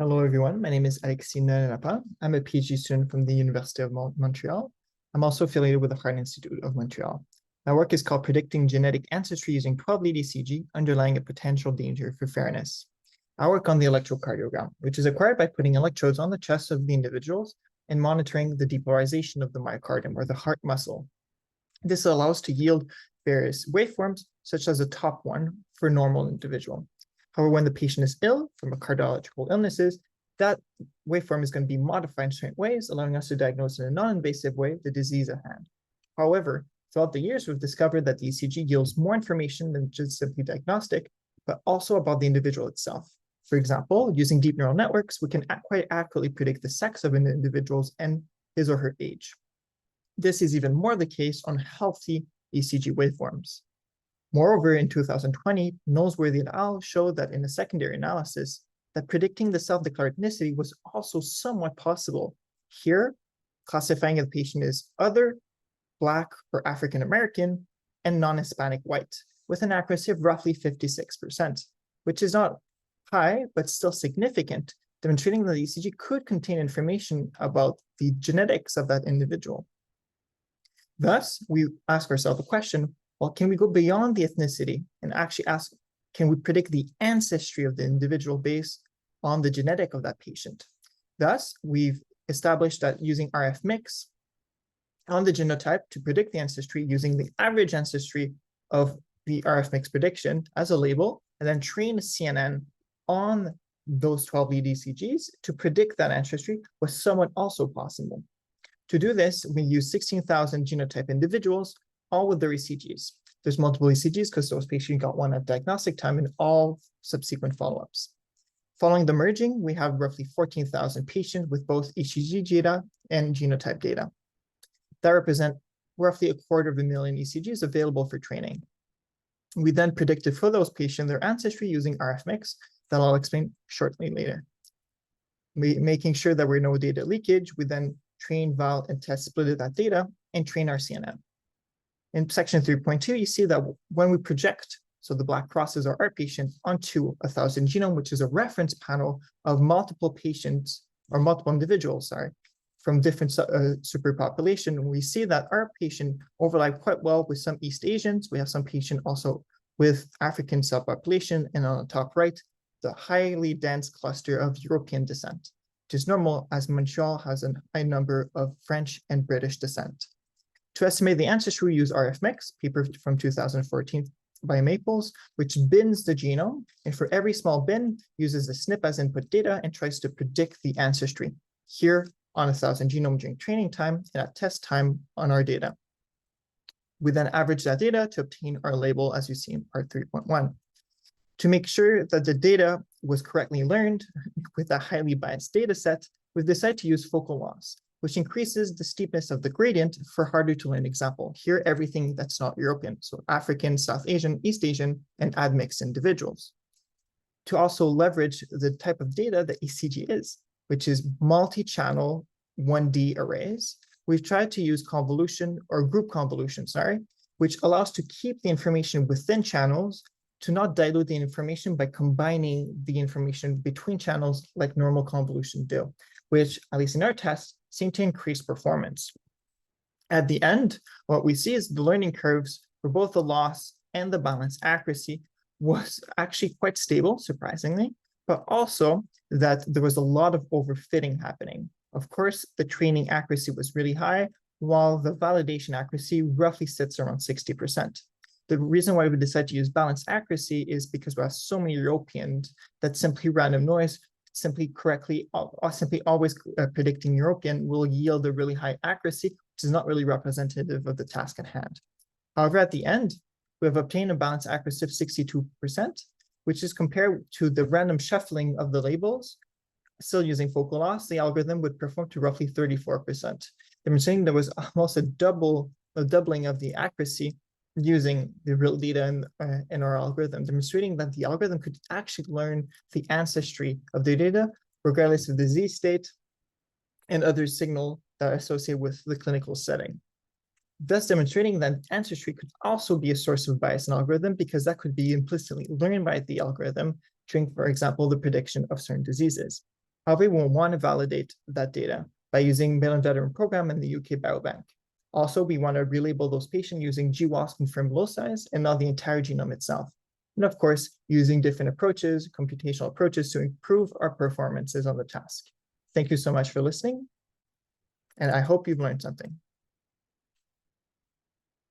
Hello, everyone. My name is Alexis Nolin-Lapalme. I'm a PhD student from the University of Montreal. I'm also affiliated with the Heart Institute of Montreal. My work is called Predicting Genetic Ancestry Using 12-Lead ECG, Underlying a Potential Danger for Fairness. I work on the electrocardiogram, which is acquired by putting electrodes on the chest of the individuals and monitoring the depolarization of the myocardium, or the heart muscle. This allows to yield various waveforms, such as the top one for normal individual. However, when the patient is ill from a cardiological illnesses, that waveform is going to be modified in certain ways, allowing us to diagnose in a non-invasive way the disease at hand. However, throughout the years, we've discovered that the ECG yields more information than just simply diagnostic, but also about the individual itself. For example, using deep neural networks, we can quite accurately predict the sex of an individual and his or her age. This is even more the case on healthy ECG waveforms. Moreover, in 2020, Noseworthy et al. Showed that in a secondary analysis, that predicting the self-declared ethnicity was also somewhat possible. Here, classifying a patient as other, Black or African American, and non-Hispanic white, with an accuracy of roughly 56%, which is not high, but still significant, demonstrating that the ECG could contain information about the genetics of that individual. Thus, we ask ourselves the question, well, can we go beyond the ethnicity and actually ask, can we predict the ancestry of the individual based on the genetic of that patient? Thus, we've established that using RF mix on the genotype to predict the ancestry using the average ancestry of the RF mix prediction as a label, and then train CNN on those 12-lead ECGs to predict that ancestry was somewhat also possible. To do this, we use 16,000 genotype individuals, all with their ECGs. There's multiple ECGs because those patients got one at diagnostic time and all subsequent follow-ups. Following the merging, we have roughly 14,000 patients with both ECG data and genotype data. That represent roughly 250,000 ECGs available for training. We then predicted for those patients their ancestry using RF mix that I'll explain shortly later. Making sure that we're no data leakage, we then train, val, and test splitted that data and train our CNN. In section 3.2, you see that when we project, so the black crosses are our patient onto 1,000 genome, which is a reference panel of multiple patients or multiple individuals, from different superpopulation, we see that our patient overlap quite well with some East Asians. We have some patient also with African subpopulation, and on the top right, the highly dense cluster of European descent, which is normal as Montreal has a high number of French and British descent. To estimate the ancestry, we use RF mix, paper from 2014 by Maples, which bins the genome, and for every small bin, uses the SNP as input data and tries to predict the ancestry. Here on 1,000 genome during training time and at test time on our data. We then average that data to obtain our label, as you see in part 3.1. To make sure that the data was correctly learned with a highly biased data set, we've decided to use focal loss, which increases the steepness of the gradient for harder to learn example. Here, everything that's not European, so African, South Asian, East Asian, and add mixed individuals. To also leverage the type of data that ECG is, which is multi-channel 1D arrays, we've tried to use convolution or group convolution, which allows to keep the information within channels to not dilute the information by combining the information between channels like normal convolution do, which, at least in our test, seem to increase performance. At the end, what we see is the learning curves for both the loss and the balance accuracy was actually quite stable, surprisingly, but also that there was a lot of overfitting happening. Of course, the training accuracy was really high, while the validation accuracy roughly sits around 60%. The reason why we decided to use balanced accuracy is because we have so many Europeans that simply random noise, simply always predicting European will yield a really high accuracy, which is not really representative of the task at hand. However, at the end, we have obtained a balanced accuracy of 62%, which is compared to the random shuffling of the labels. Still using focal loss, the algorithm would perform to roughly 34%, demonstrating there was almost a doubling of the accuracy using the real data in our algorithm, demonstrating that the algorithm could actually learn the ancestry of the data, regardless of disease state and other signal that are associated with the clinical setting. Thus demonstrating that ancestry could also be a source of bias in algorithm because that could be implicitly learned by the algorithm during, for example, the prediction of certain diseases. However, we'll want to validate that data by using Male and Veteran Program and the UK Biobank. Also, we want to relabel those patients using GWAS-confirmed loci and not the entire genome itself. And of course, using different approaches, computational approaches to improve our performances on the task. Thank you so much for listening, and I hope you've learned something.